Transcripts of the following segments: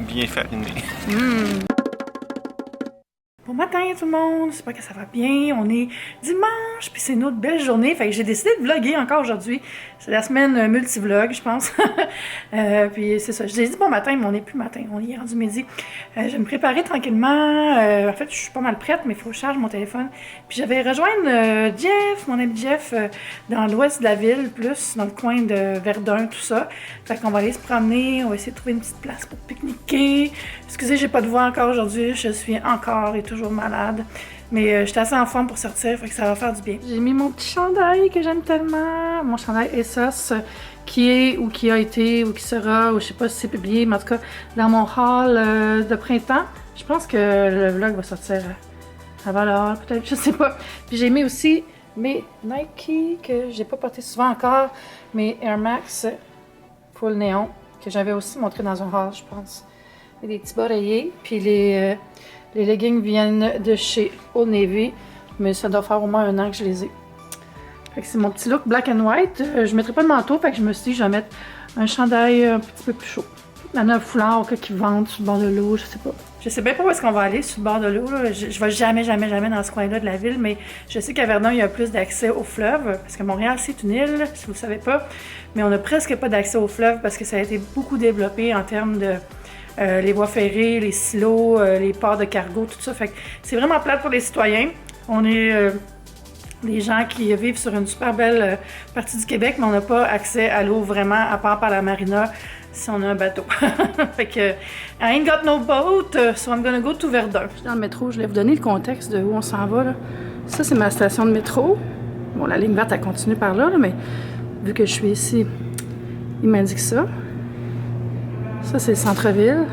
bien fariné. Bon matin tout le monde, j'espère que ça va bien. On est dimanche, puis c'est une autre belle journée. Fait que j'ai décidé de vlogger encore aujourd'hui. C'est la semaine multivlog, je pense. Puis c'est ça, je dit bon matin, mais on n'est plus matin, on est rendu midi. Je vais me préparer tranquillement. En fait, je suis pas mal prête, mais il faut que je charge mon téléphone. Puis j'avais rejoindre Jeff, mon ami Jeff, dans l'ouest de la ville, plus dans le coin de Verdun, tout ça. Fait qu'on va aller se promener, on va essayer de trouver une petite place pour pique-niquer. Excusez, j'ai pas de voix encore aujourd'hui, je suis encore et toujours malade. Mais j'étais assez en forme pour sortir, fait que ça va faire du bien. J'ai mis mon petit chandail que j'aime tellement. Mon chandail Essos, qui est, ou qui a été, ou qui sera, ou je sais pas si c'est publié, mais en tout cas, dans mon haul de printemps. Je pense que le vlog va sortir avant l'heure, peut-être, je sais pas. Puis j'ai mis aussi mes Nike, que j'ai pas porté souvent encore, mes Air Max full néon, que j'avais aussi montré dans un haul, je pense. Et des petits bas rayés, puis les leggings viennent de chez Old Navy, mais ça doit faire au moins 1 an que je les ai. Fait que c'est mon petit look black and white. Je mettrai pas de manteau, fait que je me suis dit que je vais mettre un chandail un petit peu plus chaud. Il y en a un foulard au cas qui vendent sur le bord de l'eau, je sais pas. Je sais bien pas où est-ce qu'on va aller sur le bord de l'eau. Je vais jamais dans ce coin-là de la ville, mais je sais qu'à Verdun, il y a plus d'accès au fleuve, parce que Montréal, c'est une île, si vous le savez pas. Mais on a presque pas d'accès au fleuve parce que ça a été beaucoup développé en termes de les voies ferrées, les silos, les ports de cargo, tout ça. Fait que c'est vraiment plate pour les citoyens. On est des gens qui vivent sur une super belle partie du Québec, mais on n'a pas accès à l'eau vraiment, à part par la marina, si on a un bateau. Fait que, I ain't got no boat, so I'm gonna go to Verdun. Je suis dans le métro, je vais vous donner le contexte de où on s'en va, là. Ça, c'est ma station de métro. Bon, la ligne verte, elle continue par là, mais vu que je suis ici, il m'indique ça. Ça, c'est le centre-ville.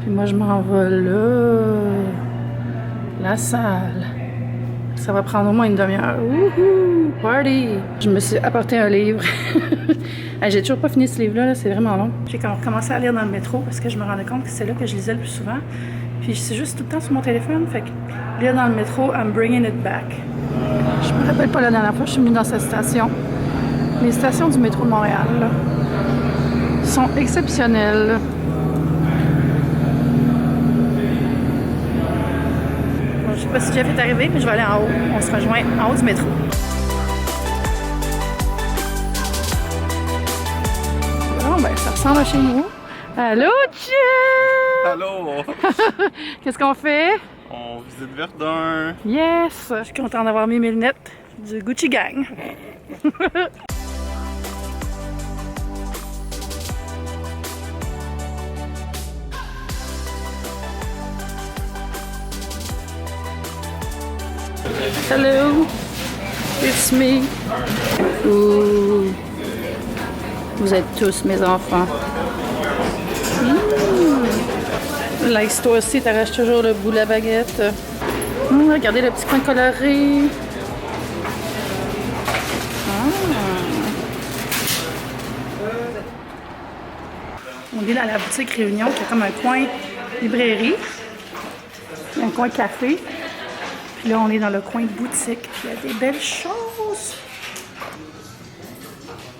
Puis moi, je m'en vais là. La salle. Ça va prendre au moins une demi-heure. Wouhou! Party! Je me suis apporté un livre. J'ai toujours pas fini ce livre-là, c'est vraiment long. J'ai commencé à lire dans le métro parce que je me rendais compte que c'est là que je lisais le plus souvent. Puis c'est juste tout le temps sur mon téléphone. Fait que lire dans le métro, I'm bringing it back. Je me rappelle pas la dernière fois que je suis venue dans cette station. Les stations du métro de Montréal, là, sont exceptionnelles. Bon, je sais pas si Jeff est arrivé, mais je vais aller en haut. On se rejoint en haut du métro. Bon, ben, ça ressemble à chez nous. Allô, Jeff! Allô! Qu'est-ce qu'on fait? On visite Verdun. Yes! Je suis contente d'avoir mis mes lunettes du Gucci Gang. Hello, it's me. Ooh. Vous êtes tous mes enfants. Like toi aussi, t'arraches toujours le bout de la baguette. Regardez le petit coin coloré. On est dans la boutique Réunion qui a comme un coin librairie, un coin café. Puis là, on est dans le coin de boutique. Il y a des belles choses.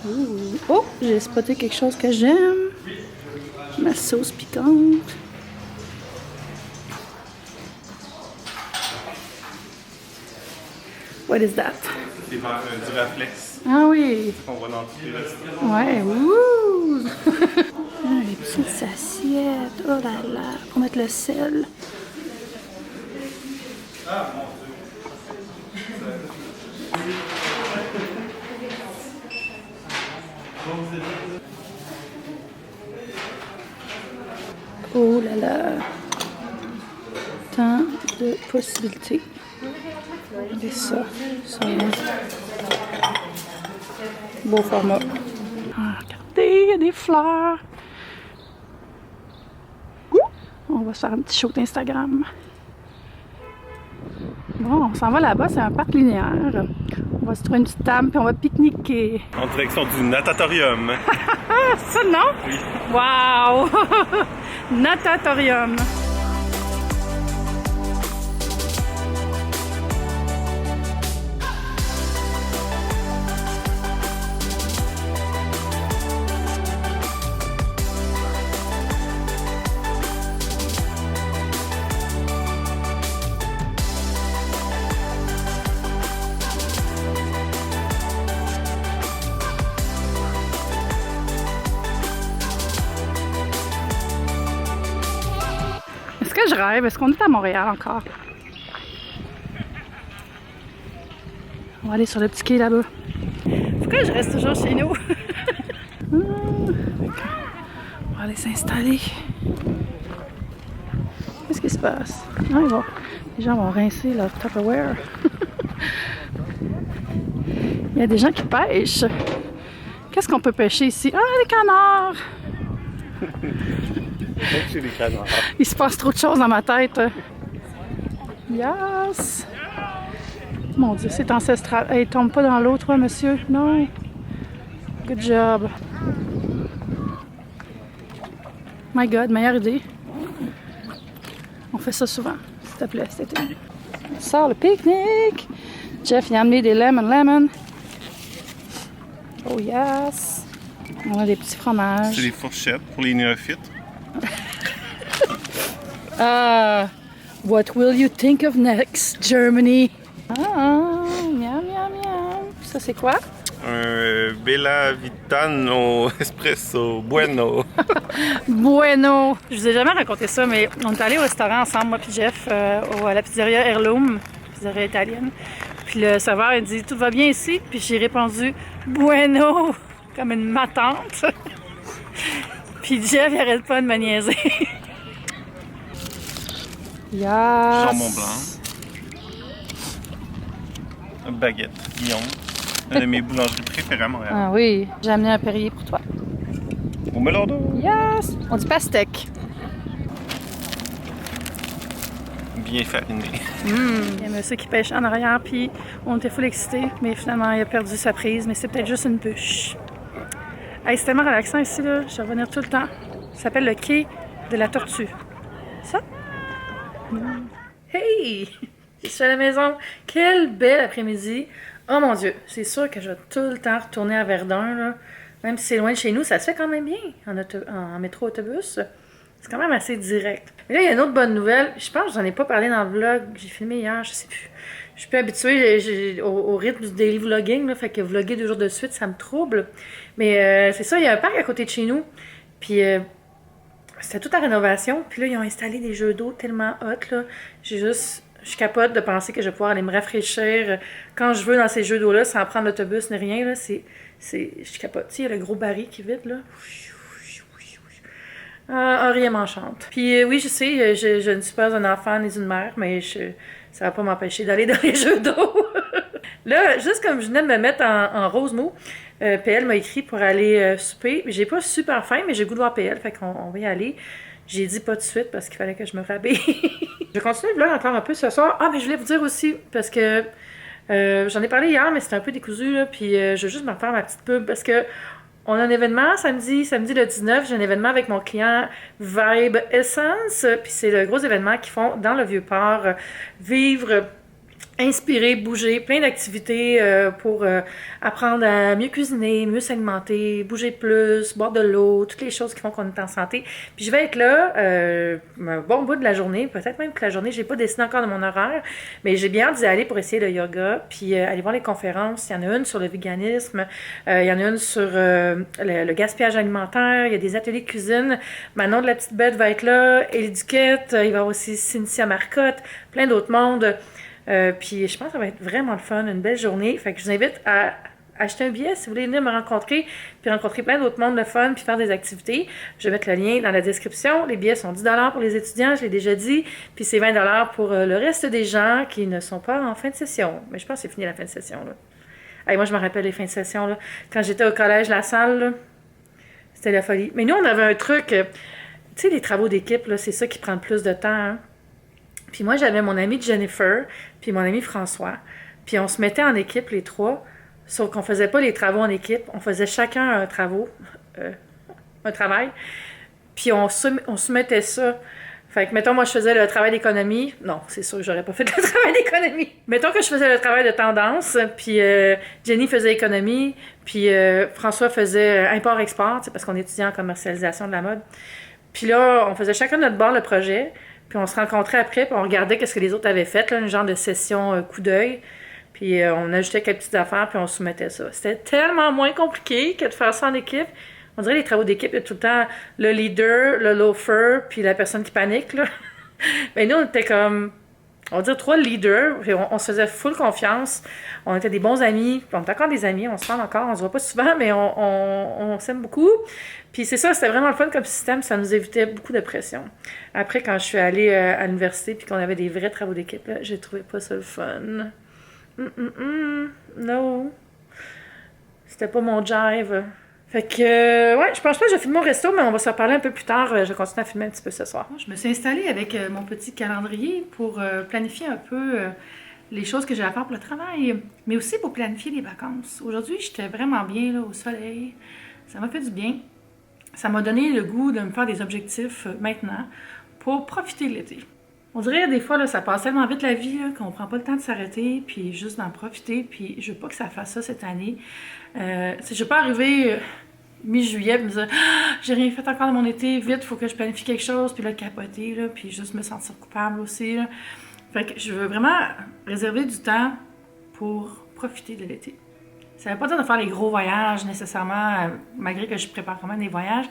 Ouh. Oh, j'ai spoté quelque chose que j'aime. Ma sauce piquante. What is that? C'est du réflexe. Ah oui. On va dans tous les restaurants. Ouais, ouh. Ah, les petites assiettes. Oh là là. Pour mettre le sel. Oh là là. Tant de possibilités. Regardez ça. Beau format. Ah, regardez, il y a des fleurs. On va se faire un petit show d'Instagram. Bon, on s'en va là-bas, c'est un parc linéaire. On va se trouver une petite table puis on va pique-niquer. En direction du natatorium. Ah, ça non? Oui. Wow! Natatorium. que je rêve? Est-ce qu'on est à Montréal encore? On va aller sur le petit quai là-bas. Pourquoi je reste toujours chez nous? On va aller s'installer. Qu'est-ce qui se passe? Ah, les gens vont rincer leur Tupperware. Il y a des gens qui pêchent. Qu'est-ce qu'on peut pêcher ici? Ah, les canards! Chez les canards. Il se passe trop de choses dans ma tête. Yes! Mon Dieu, c'est ancestral. Hey, tombe pas dans l'eau, toi, monsieur. Non. Good job. My God, meilleure idée. On fait ça souvent, s'il te plaît, cet été. On sort le pique-nique. Jeff, il a amené des lemon. Oh yes! On a des petits fromages. C'est des fourchettes pour les néophytes. What will you think of next, Germany? Miam. Ça, c'est quoi? Un Bella Vitano Espresso Bueno. Bueno! Je vous ai jamais raconté ça, mais on est allé au restaurant ensemble, moi et Jeff, à la pizzeria Heirloom, pizzeria italienne. Puis le serveur, il dit « Tout va bien ici? » Puis j'ai répondu « Bueno! » comme une matante. Puis Jeff, il arrête pas de me niaiser. Yes. Jambon blanc. Une baguette. Guillaume. Une de mes boulangeries préférées à Montréal. Ah oui, j'ai amené un Perrier pour toi. Au melon d'eau. Yes! On dit pastèque. Bien fariné. Il y a un monsieur qui pêche en arrière, puis on était full excités, mais finalement, il a perdu sa prise, mais c'est peut-être juste une bûche. Hey, c'est tellement relaxant ici, là. Je vais revenir tout le temps. Ça s'appelle le quai de la Tortue. Ça? Hey! Je suis à la maison. Quel bel après-midi. Oh mon Dieu, c'est sûr que je vais tout le temps retourner à Verdun, là. Même si c'est loin de chez nous, ça se fait quand même bien en métro-autobus. C'est quand même assez direct. Mais là, il y a une autre bonne nouvelle. Je pense que je n'en ai pas parlé dans le vlog. J'ai filmé hier, je sais plus. Je suis plus habituée au rythme du daily vlogging, là, fait que vlogger 2 jours de suite, ça me trouble. Mais c'est ça, il y a un parc à côté de chez nous. Puis c'était tout en rénovation. Puis là, ils ont installé des jeux d'eau tellement hot, là. Je capote de penser que je vais pouvoir aller me rafraîchir quand je veux dans ces jeux d'eau-là, sans prendre l'autobus ni rien, là. Je capote. Tu sais, il y a le gros baril qui vide, là. Rien m'enchante. Puis oui, je sais, je ne suis pas un enfant ni une mère, mais ça va pas m'empêcher d'aller dans les jeux d'eau. Là, juste comme je venais de me mettre en rose mou, PL m'a écrit pour aller souper. J'ai pas super faim, mais j'ai le goût de voir PL, fait qu'on va y aller. J'ai dit pas tout de suite parce qu'il fallait que je me rhabille. Je continue le vlog encore un peu ce soir. Ah, mais je voulais vous dire aussi, parce que j'en ai parlé hier, mais c'était un peu décousu, là, puis je veux juste me faire ma petite pub, parce que on a un événement samedi le 19, j'ai un événement avec mon client Vibe Essence, puis c'est le gros événement qu'ils font dans le Vieux-Port, vivre, inspirer, bouger, plein d'activités pour apprendre à mieux cuisiner, mieux s'alimenter, bouger plus, boire de l'eau, toutes les choses qui font qu'on est en santé. Puis je vais être là un bon bout de la journée, peut-être même toute la journée, j'ai pas décidé encore de mon horaire, mais j'ai bien hâte d'y aller pour essayer le yoga, puis aller voir les conférences. Il y en a une sur le véganisme, il y en a une sur le gaspillage alimentaire, il y a des ateliers de cuisine. Manon de la Petite Bête va être là, Élie Duquette, il va y avoir aussi Cynthia Marcotte, plein d'autres mondes. Puis je pense que ça va être vraiment le fun, une belle journée. Fait que je vous invite à acheter un billet si vous voulez venir me rencontrer, puis rencontrer plein d'autres mondes de fun, puis faire des activités. Je vais mettre le lien dans la description. Les billets sont 10 $ pour les étudiants, je l'ai déjà dit, puis c'est 20 $ pour le reste des gens qui ne sont pas en fin de session. Mais je pense que c'est fini la fin de session, là. Hey, moi, je me rappelle les fins de session, là. Quand j'étais au collège, la salle, là, c'était la folie. Mais nous, on avait un truc, tu sais, les travaux d'équipe, là, c'est ça qui prend le plus de temps, hein? Puis moi, j'avais mon amie Jennifer, puis mon ami François. Puis on se mettait en équipe, les trois, sauf qu'on faisait pas les travaux en équipe. On faisait chacun un travail. Puis on soumettait ça. Fait que, mettons, moi, je faisais le travail d'économie. Non, c'est sûr que j'aurais pas fait le travail d'économie. Mettons que je faisais le travail de tendance, puis Jenny faisait économie, puis François faisait import-export, parce qu'on étudiait en commercialisation de la mode. Puis là, on faisait chacun de notre bord le projet. Puis on se rencontrait après, puis on regardait qu'est-ce que les autres avaient fait, là, une genre de session coup d'œil. Puis on ajoutait quelques petites affaires, puis on soumettait ça. C'était tellement moins compliqué que de faire ça en équipe. On dirait les travaux d'équipe, il y a tout le temps le leader, le loafer, puis la personne qui panique, là. Ben nous, on était comme, on va dire 3 leaders, puis on se faisait full confiance. On était des bons amis, puis on est encore des amis, on se parle encore, on se voit pas souvent, mais on s'aime beaucoup. Puis c'est ça, c'était vraiment le fun comme système, ça nous évitait beaucoup de pression. Après, quand je suis allée à l'université, puis qu'on avait des vrais travaux d'équipe, là, j'ai trouvé pas ça le fun. No. C'était pas mon jive. Fait que, ouais, je pense pas que je filme mon resto, mais on va se reparler un peu plus tard. Je continue à filmer un petit peu ce soir. Je me suis installée avec mon petit calendrier pour planifier un peu les choses que j'ai à faire pour le travail, mais aussi pour planifier les vacances. Aujourd'hui, j'étais vraiment bien là, au soleil. Ça m'a fait du bien. Ça m'a donné le goût de me faire des objectifs maintenant pour profiter de l'été. On dirait des fois, là, ça passe tellement vite la vie là, qu'on prend pas le temps de s'arrêter, puis juste d'en profiter, puis je veux pas que ça fasse ça cette année. Je veux pas arriver mi-juillet et me dire ah, j'ai rien fait encore de mon été, vite, faut que je planifie quelque chose, puis là, capoter, là, puis juste me sentir coupable aussi. Là. Fait que je veux vraiment réserver du temps pour profiter de l'été. Ça veut pas dire de faire les gros voyages nécessairement, malgré que je prépare quand même des voyages,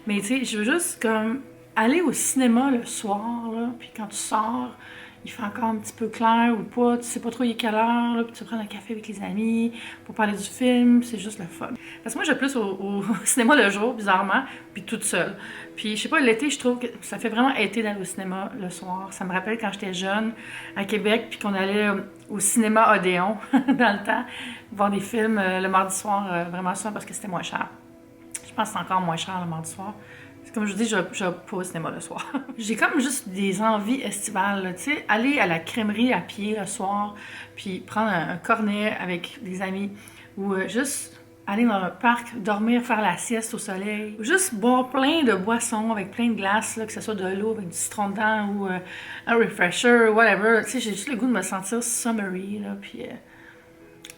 mais tu sais, je veux juste comme aller au cinéma le soir, là, puis quand tu sors, il fait encore un petit peu clair ou pas, tu sais pas trop il est quelle heure, là, puis tu prends un café avec les amis pour parler du film, c'est juste le fun. Parce que moi, je vais plus au cinéma le jour, bizarrement, puis toute seule. Puis, je sais pas, l'été, je trouve que ça fait vraiment été d'aller au cinéma le soir. Ça me rappelle quand j'étais jeune, à Québec, puis qu'on allait au cinéma Odéon, dans le temps, voir des films le mardi soir, vraiment souvent, parce que c'était moins cher. Je pense que c'est encore moins cher le mardi soir. Comme je vous dis, je vais pas au cinéma le soir. J'ai comme juste des envies estivales, tu sais, aller à la crèmerie à pied le soir, puis prendre un cornet avec des amis, ou juste aller dans un parc, dormir, faire la sieste au soleil, ou juste boire plein de boissons avec plein de glace, là, que ce soit de l'eau avec du citron dedans, ou un refresher, whatever. Tu sais, j'ai juste le goût de me sentir summery, là, puis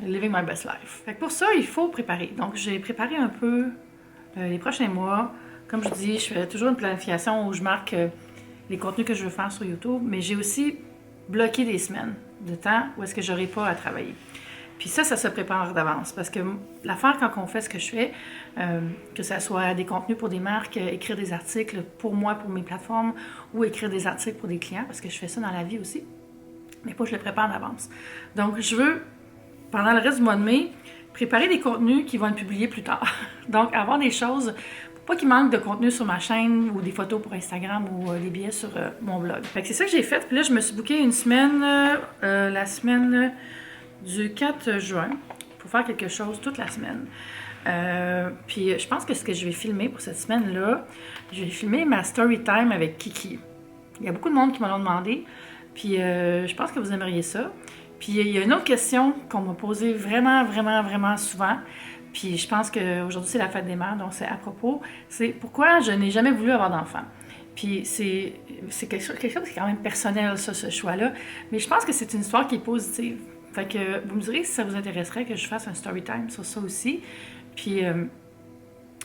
living my best life. Fait que pour ça, il faut préparer. Donc, j'ai préparé un peu les prochains mois. Comme je dis, je fais toujours une planification où je marque les contenus que je veux faire sur YouTube, mais j'ai aussi bloqué des semaines de temps où est-ce que j'aurai pas à travailler. Puis ça se prépare d'avance parce que l'affaire quand on fait ce que je fais, que ce soit des contenus pour des marques, écrire des articles pour moi, pour mes plateformes, ou écrire des articles pour des clients, parce que je fais ça dans la vie aussi, mais pas je le prépare d'avance. Donc je veux, pendant le reste du mois de mai, préparer des contenus qui vont être publiés plus tard. Donc avoir des choses... Pas qu'il manque de contenu sur ma chaîne ou des photos pour Instagram ou des billets sur mon blog. Fait que c'est ça que j'ai fait. Puis là, je me suis booké une semaine, la semaine du 4 juin, pour faire quelque chose toute la semaine. Puis je pense que ce que je vais filmer pour cette semaine-là, je vais filmer ma story time avec Kiki. Il y a beaucoup de monde qui m'en ont demandé. Puis je pense que vous aimeriez ça. Puis il y a une autre question qu'on m'a posée vraiment, vraiment, vraiment souvent. Puis je pense qu'aujourd'hui, c'est la fête des mères, donc c'est à propos. C'est pourquoi je n'ai jamais voulu avoir d'enfant. Puis c'est quelque chose qui est quand même personnel, ça, ce choix-là. Mais je pense que c'est une histoire qui est positive. Fait que vous me direz si ça vous intéresserait que je fasse un story time sur ça aussi. Puis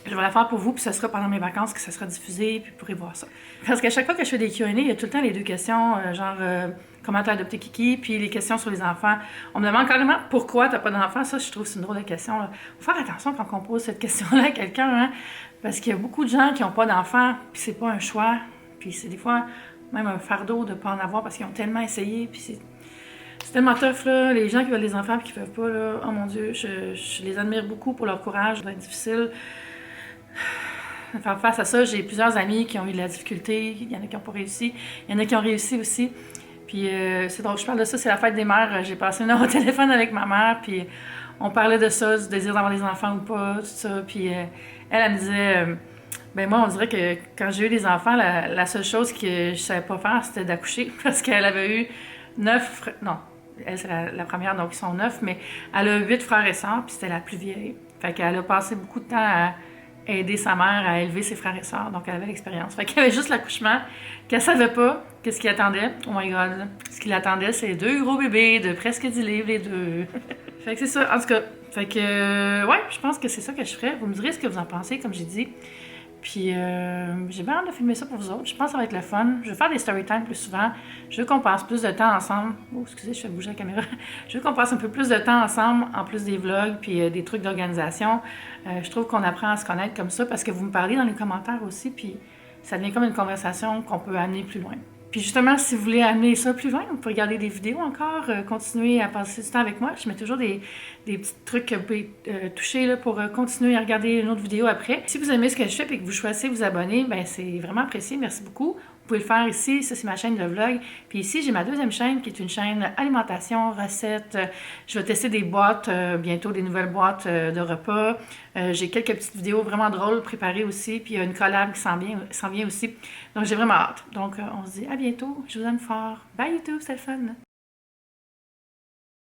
je vais la faire pour vous, puis ça sera pendant mes vacances que ça sera diffusé, puis vous pourrez voir ça. Parce qu'à chaque fois que je fais des Q&A, il y a tout le temps les deux questions, comment t'as adopté Kiki, puis les questions sur les enfants. On me demande carrément pourquoi t'as pas d'enfant. Ça, je trouve que c'est une drôle de question. Il faut faire attention quand on pose cette question-là à quelqu'un, hein, parce qu'il y a beaucoup de gens qui n'ont pas d'enfants, puis c'est pas un choix, puis c'est des fois même un fardeau de pas en avoir parce qu'ils ont tellement essayé, puis c'est tellement tough, là. Les gens qui veulent des enfants et qui ne peuvent pas, là, oh mon Dieu, je les admire beaucoup pour leur courage. Ça doit être difficile. Faire face à ça, j'ai plusieurs amis qui ont eu de la difficulté. Il y en a qui n'ont pas réussi. Il y en a qui ont réussi aussi. Puis c'est drôle, je parle de ça, c'est la fête des mères. J'ai passé une heure au téléphone avec ma mère, puis on parlait de ça, du désir d'avoir des enfants ou pas, tout ça. Puis elle me disait, ben moi, on dirait que quand j'ai eu des enfants, la seule chose que je savais pas faire, c'était d'accoucher, parce qu'elle avait eu 9... Non, elle, c'est la première, donc ils sont 9, mais elle a 8 frères et sœurs, puis c'était la plus vieille. Fait qu'elle a passé beaucoup de temps à aider sa mère à élever ses frères et sœurs, donc elle avait l'expérience. Fait qu'il y avait juste l'accouchement, qu'elle savait pas qu'est-ce qui attendait. Oh my god, ce qui l'attendait, c'est 2 gros bébés de presque 10 livres les deux. Fait que c'est ça, en tout cas. Fait que, ouais, je pense que c'est ça que je ferais. Vous me direz ce que vous en pensez, comme j'ai dit. Puis, j'ai bien hâte de filmer ça pour vous autres. Je pense que ça va être le fun. Je vais faire des story time plus souvent. Je veux qu'on passe plus de temps ensemble. Oh, excusez, je fais bouger la caméra. Je veux qu'on passe un peu plus de temps ensemble, en plus des vlogs, puis des trucs d'organisation. Je trouve qu'on apprend à se connaître comme ça, parce que vous me parlez dans les commentaires aussi, puis ça devient comme une conversation qu'on peut amener plus loin. Puis justement, si vous voulez amener ça plus loin, vous pouvez regarder des vidéos encore, continuer à passer du temps avec moi. Je mets toujours des petits trucs que vous pouvez toucher là, pour continuer à regarder une autre vidéo après. Si vous aimez ce que je fais et que vous choisissez de vous abonner, ben c'est vraiment apprécié. Merci beaucoup. Vous pouvez le faire ici, ça c'est ma chaîne de vlog. Puis ici, j'ai ma deuxième chaîne qui est une chaîne alimentation, recettes. Je vais tester des boîtes, bientôt des nouvelles boîtes de repas. J'ai quelques petites vidéos vraiment drôles préparées aussi. Puis il y a une collab qui s'en vient aussi. Donc j'ai vraiment hâte. Donc on se dit à bientôt. Je vous aime fort. Bye YouTube, c'était le fun.